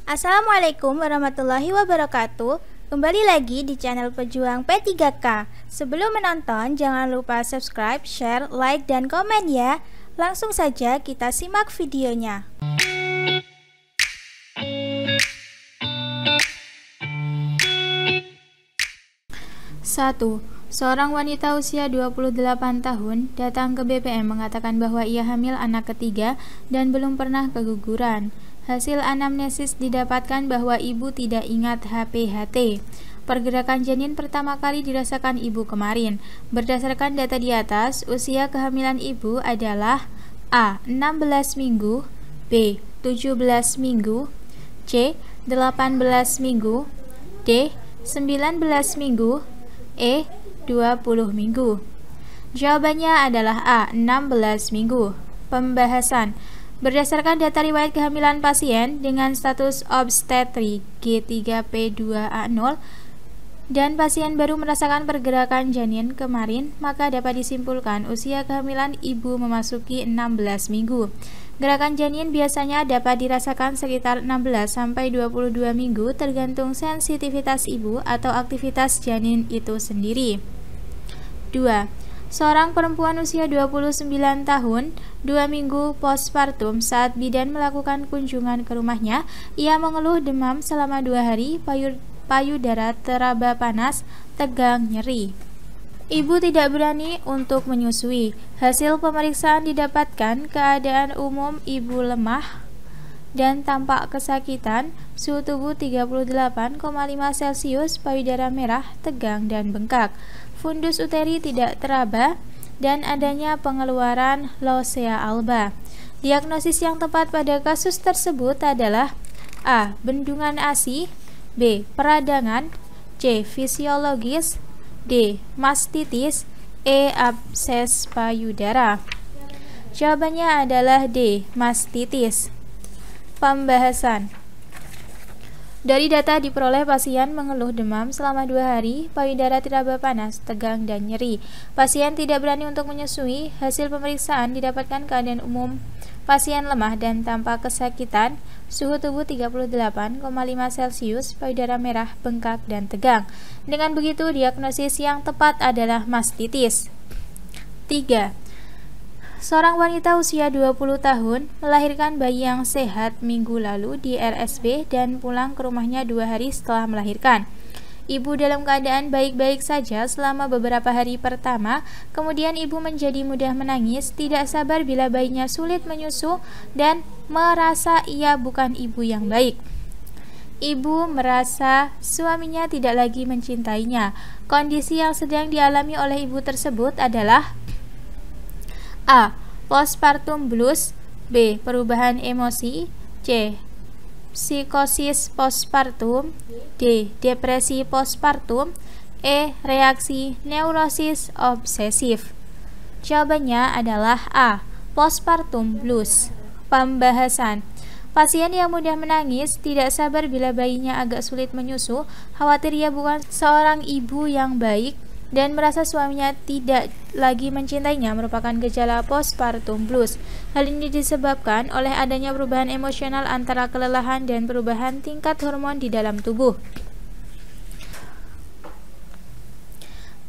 Assalamualaikum warahmatullahi wabarakatuh. Kembali lagi di channel Pejuang P3K. Sebelum menonton, jangan lupa subscribe, share, like, dan komen ya. Langsung saja kita simak videonya. 1. Seorang wanita usia 28 tahun datang ke BPM mengatakan bahwa ia hamil anak ketiga dan belum pernah keguguran. Hasil anamnesis didapatkan bahwa ibu tidak ingat HPHT. Pergerakan janin pertama kali dirasakan ibu kemarin. Berdasarkan data di atas, usia kehamilan ibu adalah A. 16 minggu, B. 17 minggu, C. 18 minggu, D. 19 minggu, E. 20 minggu. Jawabannya adalah A. 16 minggu. Pembahasan. Berdasarkan data riwayat kehamilan pasien dengan status obstetrik G3P2A0 dan pasien baru merasakan pergerakan janin kemarin, maka dapat disimpulkan usia kehamilan ibu memasuki 16 minggu. Gerakan janin biasanya dapat dirasakan sekitar 16-22 minggu tergantung sensitivitas ibu atau aktivitas janin itu sendiri. 2. Seorang perempuan usia 29 tahun, 2 minggu postpartum saat bidan melakukan kunjungan ke rumahnya, ia mengeluh demam selama 2 hari, payudara teraba panas, tegang, nyeri. Ibu tidak berani untuk menyusui. Hasil pemeriksaan didapatkan keadaan umum ibu lemah dan tampak kesakitan, suhu tubuh 38,5 Celcius, payudara merah, tegang, dan bengkak. Fundus uteri tidak teraba dan adanya pengeluaran loosea alba. Diagnosis yang tepat pada kasus tersebut adalah A. Bendungan ASI, B. Peradangan, C. Fisiologis, D. Mastitis, E. Abses payudara. Jawabannya adalah D. Mastitis. Pembahasan. Dari data diperoleh pasien mengeluh demam selama 2 hari, payudara teraba panas, tegang, dan nyeri. Pasien tidak berani untuk menyusui. Hasil pemeriksaan didapatkan keadaan umum pasien lemah dan tampak kesakitan, suhu tubuh 38,5 Celcius, payudara merah, bengkak, dan tegang. Dengan begitu, diagnosis yang tepat adalah mastitis. 3. Seorang wanita usia 20 tahun melahirkan bayi yang sehat minggu lalu di RSB dan pulang ke rumahnya 2 hari setelah melahirkan. Ibu dalam keadaan baik-baik saja selama beberapa hari pertama, kemudian ibu menjadi mudah menangis, tidak sabar bila bayinya sulit menyusu, dan merasa ia bukan ibu yang baik. Ibu merasa suaminya tidak lagi mencintainya. Kondisi yang sedang dialami oleh ibu tersebut adalah A. Postpartum blues, B. Perubahan emosi, C. Psikosis postpartum, D. Depresi postpartum, E. Reaksi neurosis obsesif. Jawabannya adalah A. Postpartum blues. Pembahasan. Pasien yang mudah menangis, tidak sabar bila bayinya agak sulit menyusu, khawatir ia bukan seorang ibu yang baik, dan merasa suaminya tidak lagi mencintainya merupakan gejala postpartum blues. Hal ini disebabkan oleh adanya perubahan emosional antara kelelahan dan perubahan tingkat hormon di dalam tubuh.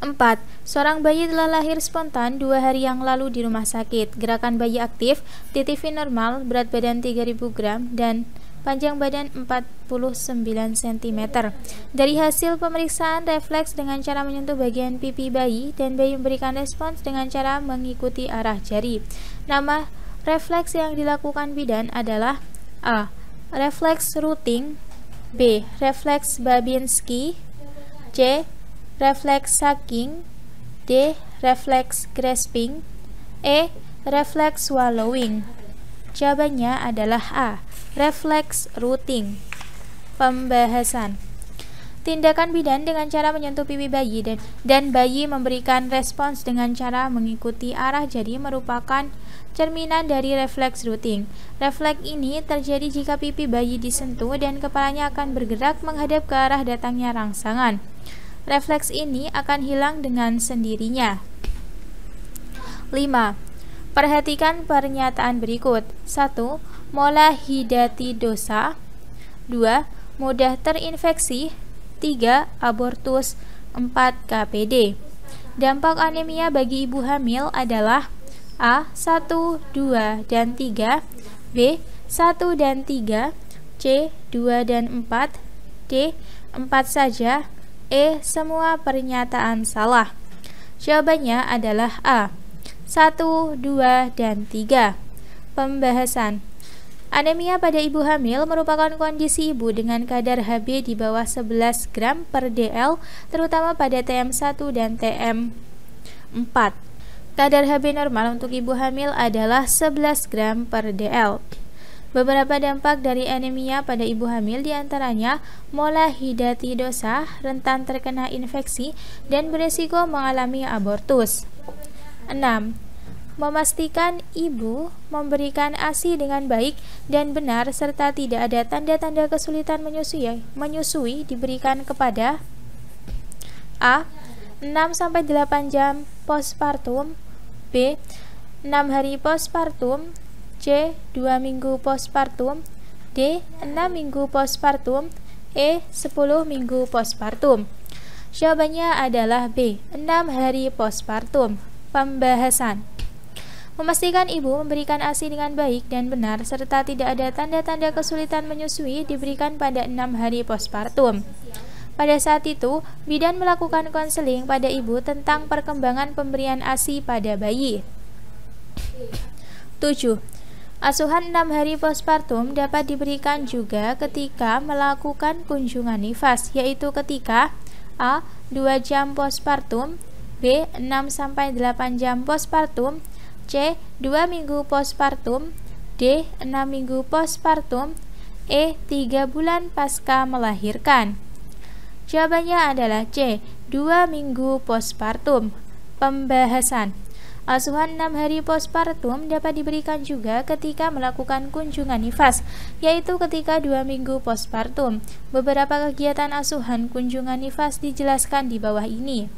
4. Seorang bayi telah lahir spontan 2 hari yang lalu di rumah sakit. Gerakan bayi aktif, TTV normal, berat badan 3000 gram, dan panjang badan 49 cm. Dari hasil pemeriksaan refleks dengan cara menyentuh bagian pipi bayi, dan bayi memberikan respons dengan cara mengikuti arah jari. Nama refleks yang dilakukan bidan adalah A. Refleks rooting, B. Refleks Babinski, C. Refleks sucking, D. Refleks grasping, E. Refleks swallowing. Jawabannya adalah A. Refleks rooting. Pembahasan. Tindakan bidan dengan cara menyentuh pipi bayi dan bayi memberikan respons dengan cara mengikuti arah jari merupakan cerminan dari refleks rooting. Refleks ini terjadi jika pipi bayi disentuh dan kepalanya akan bergerak menghadap ke arah datangnya rangsangan. Refleks ini akan hilang dengan sendirinya. 5. Perhatikan pernyataan berikut. 1. Mola hidatidosa. 2. Mudah terinfeksi. 3. Abortus. 4. KPD. Dampak anemia bagi ibu hamil adalah A. 1, 2, dan 3, B. 1 dan 3, C. 2 dan 4, D. 4 saja, E. Semua pernyataan salah. Jawabannya adalah A. 1, 2, dan 3. Pembahasan. Anemia pada ibu hamil merupakan kondisi ibu dengan kadar Hb di bawah 11 gram per dl, terutama pada TM1 dan TM4. Kadar Hb normal untuk ibu hamil adalah 11 gram per dl. Beberapa dampak dari anemia pada ibu hamil diantaranya molahidatidosa, rentan terkena infeksi, dan beresiko mengalami abortus. 6. Memastikan ibu memberikan ASI dengan baik dan benar serta tidak ada tanda-tanda kesulitan menyusui diberikan kepada A. 6-8 jam postpartum, B. 6 hari postpartum, C. 2 minggu postpartum, D. 6 minggu postpartum, E. 10 minggu postpartum. Jawabannya adalah B. 6 hari postpartum. Pembahasan. Memastikan ibu memberikan ASI dengan baik dan benar serta tidak ada tanda-tanda kesulitan menyusui diberikan pada 6 hari postpartum. Pada saat itu, bidan melakukan konseling pada ibu tentang perkembangan pemberian ASI pada bayi. 7. Asuhan 6 hari postpartum dapat diberikan juga ketika melakukan kunjungan nifas, yaitu ketika A. 2 jam postpartum, B. 6-8 jam postpartum, C. 2 minggu postpartum, D. 6 minggu postpartum, E. 3 bulan pasca melahirkan. Jawabannya adalah C. 2 minggu postpartum. Pembahasan. Asuhan 6 hari postpartum dapat diberikan juga ketika melakukan kunjungan nifas, yaitu ketika 2 minggu postpartum. Beberapa kegiatan asuhan kunjungan nifas dijelaskan di bawah ini.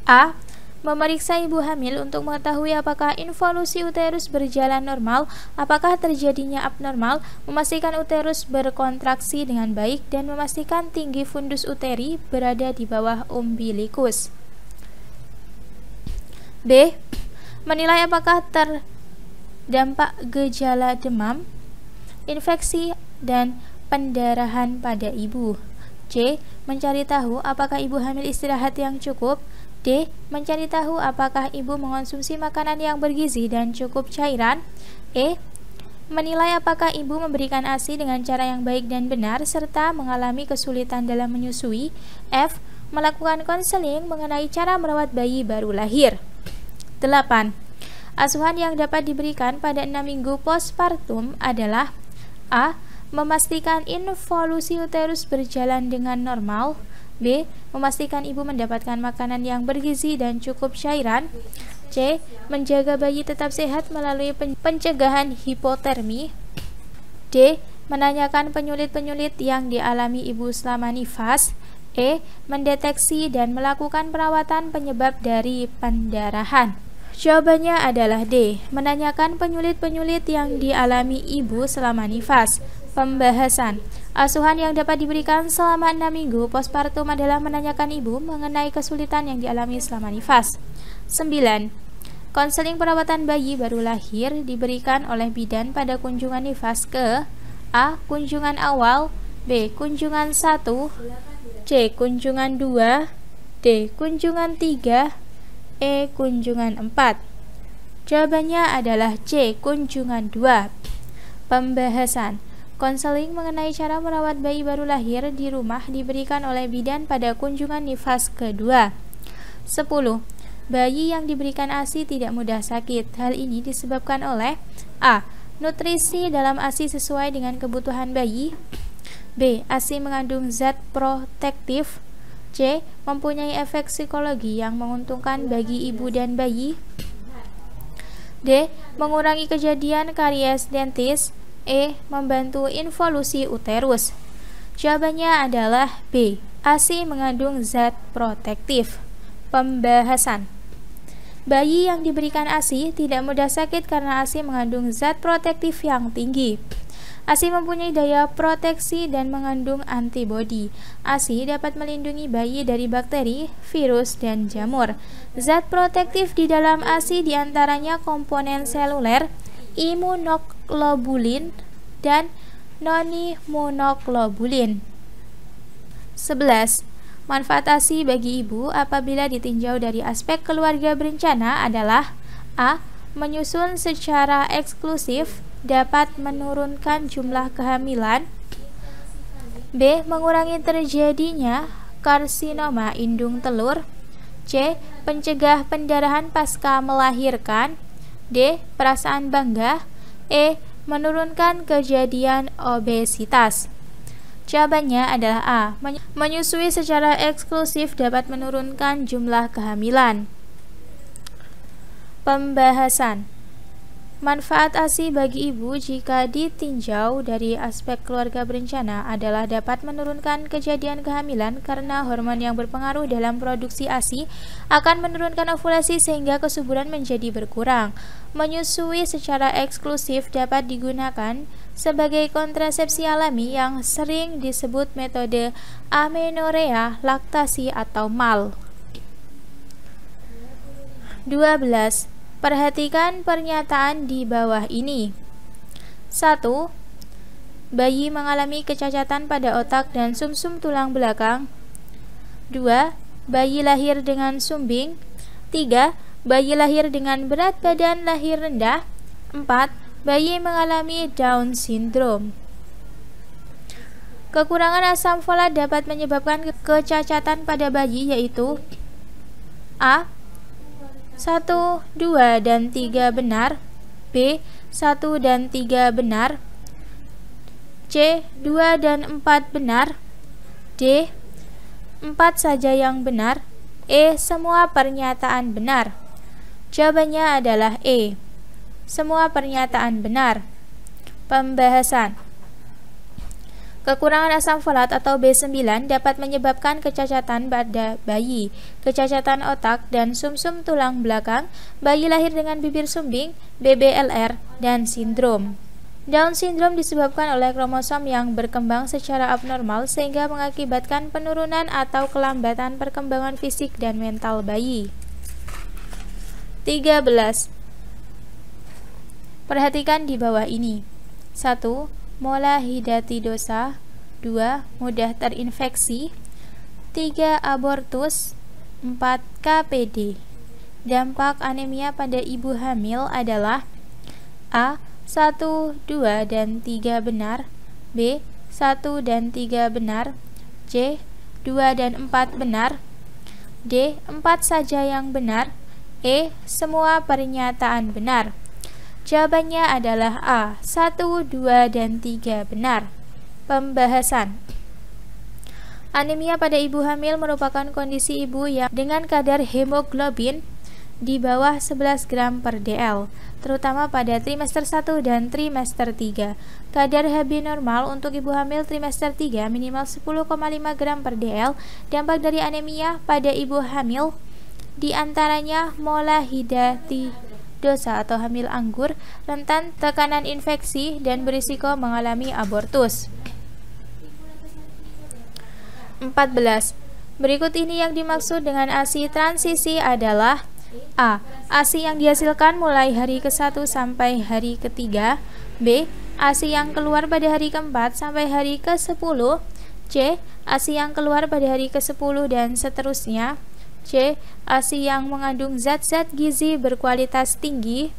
A. Memeriksa ibu hamil untuk mengetahui apakah involusi uterus berjalan normal, apakah terjadinya abnormal, memastikan uterus berkontraksi dengan baik, dan memastikan tinggi fundus uteri berada di bawah umbilikus. B. Menilai apakah terdampak gejala demam, infeksi, dan pendarahan pada ibu. C. Mencari tahu apakah ibu hamil istirahat yang cukup. D. Mencari tahu apakah ibu mengonsumsi makanan yang bergizi dan cukup cairan. E. Menilai apakah ibu memberikan ASI dengan cara yang baik dan benar serta mengalami kesulitan dalam menyusui. F. Melakukan konseling mengenai cara merawat bayi baru lahir. 8. Asuhan yang dapat diberikan pada 6 minggu postpartum adalah A. Memastikan involusi uterus berjalan dengan normal, B. Memastikan ibu mendapatkan makanan yang bergizi dan cukup cairan, C. Menjaga bayi tetap sehat melalui pencegahan hipotermi, D. Menanyakan penyulit-penyulit yang dialami ibu selama nifas, E. Mendeteksi dan melakukan perawatan penyebab dari pendarahan. Jawabannya adalah D. Menanyakan penyulit-penyulit yang dialami ibu selama nifas. Pembahasan. Asuhan yang dapat diberikan selama 6 minggu postpartum adalah menanyakan ibu mengenai kesulitan yang dialami selama nifas. 9. Konseling perawatan bayi baru lahir diberikan oleh bidan pada kunjungan nifas ke A. Kunjungan awal, B. Kunjungan 1, C. Kunjungan 2, D. Kunjungan 3, E. Kunjungan 4. Jawabannya adalah C. Kunjungan 2. Pembahasan. Konseling mengenai cara merawat bayi baru lahir di rumah diberikan oleh bidan pada kunjungan nifas kedua. 10. Bayi yang diberikan ASI tidak mudah sakit. Hal ini disebabkan oleh A. Nutrisi dalam ASI sesuai dengan kebutuhan bayi, B. ASI mengandung zat protektif, C. Mempunyai efek psikologi yang menguntungkan bagi ibu dan bayi, D. Mengurangi kejadian karies dentis, E. Membantu involusi uterus. Jawabannya adalah B. ASI mengandung zat protektif. Pembahasan. Bayi yang diberikan ASI tidak mudah sakit karena ASI mengandung zat protektif yang tinggi. ASI mempunyai daya proteksi dan mengandung antibodi. ASI dapat melindungi bayi dari bakteri, virus, dan jamur. Zat protektif di dalam ASI diantaranya komponen seluler, imunoglobulin, dan non-imunoglobulin. 11. Manfaat ASI bagi ibu apabila ditinjau dari aspek keluarga berencana adalah: A. Menyusun secara eksklusif dapat menurunkan jumlah kehamilan. B. Mengurangi terjadinya karsinoma indung telur. C. Pencegah pendarahan pasca melahirkan. D. Perasaan bangga. E. Menurunkan kejadian obesitas. Jawabannya adalah A. Menyusui secara eksklusif dapat menurunkan jumlah kehamilan. Pembahasan. Manfaat ASI bagi ibu jika ditinjau dari aspek keluarga berencana adalah dapat menurunkan kejadian kehamilan karena hormon yang berpengaruh dalam produksi ASI akan menurunkan ovulasi sehingga kesuburan menjadi berkurang. Menyusui secara eksklusif dapat digunakan sebagai kontrasepsi alami yang sering disebut metode amenorea laktasi atau MAL. 12. Perhatikan pernyataan di bawah ini. 1. Bayi mengalami kecacatan pada otak dan sumsum tulang belakang. 2. Bayi lahir dengan sumbing. 3. Bayi lahir dengan berat badan lahir rendah. 4. Bayi mengalami Down syndrome. Kekurangan asam folat dapat menyebabkan kecacatan pada bayi, yaitu: A. 1, 2, dan 3 benar. B. 1 dan 3 benar. C. 2 dan 4 benar. D. 4 saja yang benar. E. Semua pernyataan benar. Jawabannya adalah E. Semua pernyataan benar. Pembahasan. Kekurangan asam folat atau B9 dapat menyebabkan kecacatan pada bayi, kecacatan otak dan sumsum tulang belakang, bayi lahir dengan bibir sumbing, BBLR, dan sindrom. Down syndrome disebabkan oleh kromosom yang berkembang secara abnormal sehingga mengakibatkan penurunan atau kelambatan perkembangan fisik dan mental bayi. 13. Perhatikan di bawah ini. 1. Mola hidatidosa. 2. Mudah terinfeksi. 3. Abortus. 4. KPD. Dampak anemia pada ibu hamil adalah: A. 1, 2, dan 3 benar. B. 1 dan 3 benar. C. 2 dan 4 benar. D. 4 saja yang benar. E. Semua pernyataan benar. Jawabannya adalah A. 1, 2, dan 3 benar. Pembahasan. Anemia pada ibu hamil merupakan kondisi ibu yang dengan kadar hemoglobin di bawah 11 gram per dl, terutama pada trimester 1 dan trimester 3. Kadar Hb normal untuk ibu hamil trimester 3 minimal 10,5 gram per dl. Dampak dari anemia pada ibu hamil diantaranya mola hidatidosa atau hamil anggur, rentan tekanan infeksi, dan berisiko mengalami abortus. 14. Berikut ini yang dimaksud dengan ASI transisi adalah: A. ASI yang dihasilkan mulai hari ke-1 sampai hari ke-3. B. ASI yang keluar pada hari ke-4 sampai hari ke-10. C. ASI yang keluar pada hari ke-10 dan seterusnya. C. ASI yang mengandung zat-zat gizi berkualitas tinggi.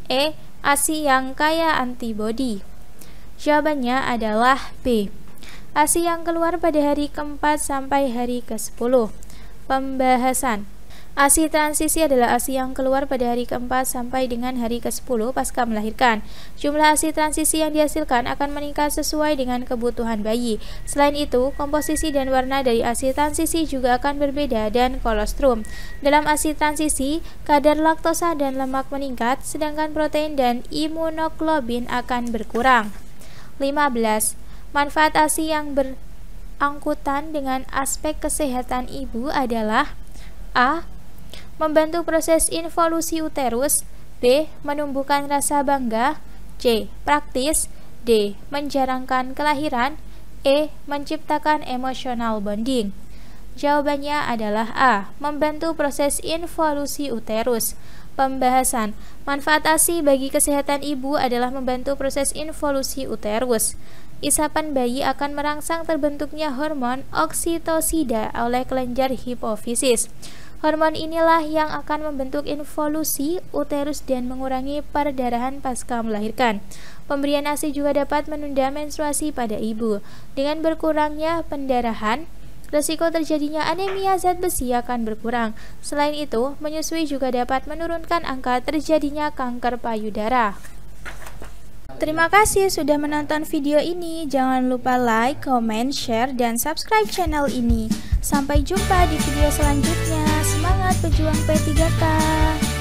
E. ASI yang kaya antibodi. Jawabannya adalah B. ASI yang keluar pada hari ke-4 sampai hari ke-10. Pembahasan. ASI transisi adalah ASI yang keluar pada hari ke-4 sampai dengan hari ke-10 pasca melahirkan. Jumlah ASI transisi yang dihasilkan akan meningkat sesuai dengan kebutuhan bayi. Selain itu, komposisi dan warna dari ASI transisi juga akan berbeda dan kolostrum. Dalam ASI transisi, kadar laktosa dan lemak meningkat, sedangkan protein dan imunoglobin akan berkurang. 15. Manfaat ASI yang berangkutan dengan aspek kesehatan ibu adalah: A. Membantu proses involusi uterus. B. Menumbuhkan rasa bangga. C. Praktis. D. Menjarangkan kelahiran. E. Menciptakan emotional bonding. Jawabannya adalah A. Membantu proses involusi uterus. Pembahasan. Manfaat ASI bagi kesehatan ibu adalah membantu proses involusi uterus. Isapan bayi akan merangsang terbentuknya hormon oksitosida oleh kelenjar hipofisis. Hormon inilah yang akan membentuk involusi uterus dan mengurangi perdarahan pasca melahirkan. Pemberian ASI juga dapat menunda menstruasi pada ibu. Dengan berkurangnya pendarahan, resiko terjadinya anemia zat besi akan berkurang. Selain itu, menyusui juga dapat menurunkan angka terjadinya kanker payudara. Terima kasih sudah menonton video ini. Jangan lupa like, comment, share, dan subscribe channel ini. Sampai jumpa di video selanjutnya. Semangat pejuang P3K!